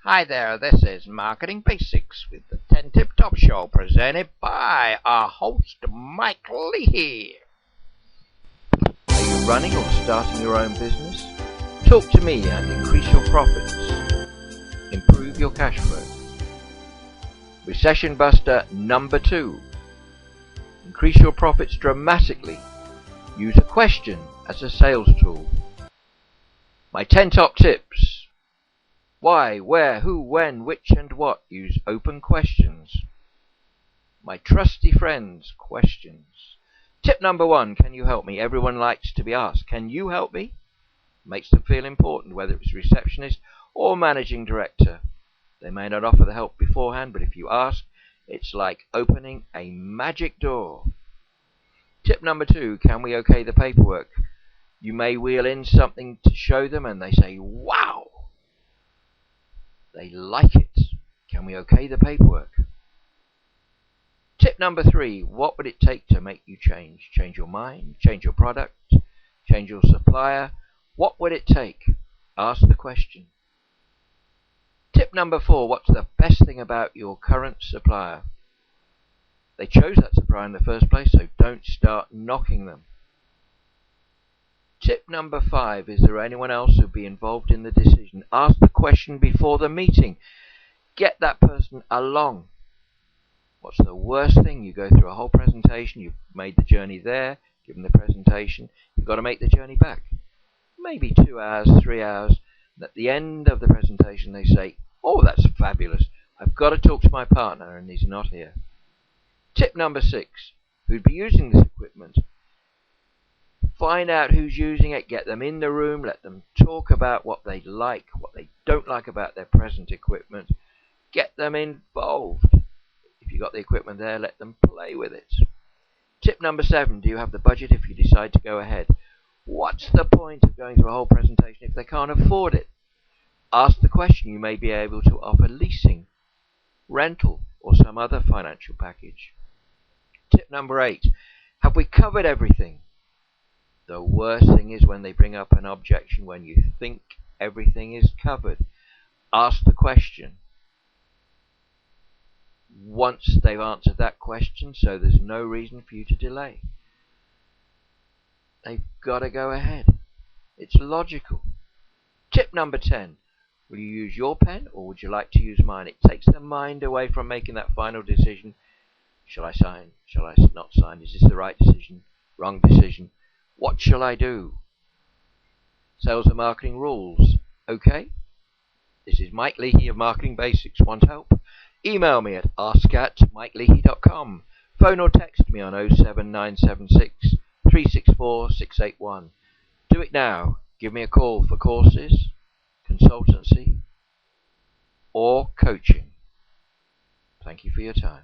Hi there, this is Marketing Basics with the 10 Tip Top Show presented by our host Mike Leahy. Are you running or starting your own business? Talk to me and increase your profits. Improve your cash flow. Recession Buster number 2. Increase your profits dramatically. Use a question as a sales tool. My 10 top tips. Why, where, who, when, which and what. Use open questions. My trusty friends, questions. Tip number 1, can you help me? Everyone likes to be asked, can you help me? Makes them feel important, whether it's receptionist or managing director. They may not offer the help beforehand, but if you ask, it's like opening a magic door. Tip number 2, can we okay the paperwork? You may wheel in something to show them and they say, wow! They like it. Can we okay the paperwork? Tip number 3, what would it take to make you change? Change your mind, change your product, change your supplier. What would it take? Ask the question. Tip number 4, what's the best thing about your current supplier? They chose that supplier in the first place, so don't start knocking them. Tip number 5, is there anyone else who'd be involved in the decision? Ask the question before the meeting. Get that person along. What's the worst thing? You go through a whole presentation, you've made the journey there, given the presentation, you've got to make the journey back. Maybe 2 hours, 3 hours. And at the end of the presentation they say, oh, that's fabulous. I've got to talk to my partner and he's not here. Tip number 6, who'd be using this equipment? Find out who's using it, get them in the room, let them talk about what they like, what they don't like about their present equipment. Get them involved. If you've got the equipment there, let them play with it. Tip number 7, do you have the budget if you decide to go ahead? What's the point of going through a whole presentation if they can't afford it? Ask the question. You may be able to offer leasing, rental, or some other financial package. Tip number 8, have we covered everything? The worst thing is when they bring up an objection when you think everything is covered. Ask the question. Once they've answered that question, so there's no reason for you to delay. They've got to go ahead. It's logical. Tip number 10. Will you use your pen or would you like to use mine? It takes the mind away from making that final decision. Shall I sign? Shall I not sign? Is this the right decision? Wrong decision? What shall I do? Sales and marketing rules. Okay? This is Mike Leahy of Marketing Basics. Want help? Email me at ask@mikeleahy.com. Phone or text me on 07976 364 681. Do it now. Give me a call for courses, consultancy, or coaching. Thank you for your time.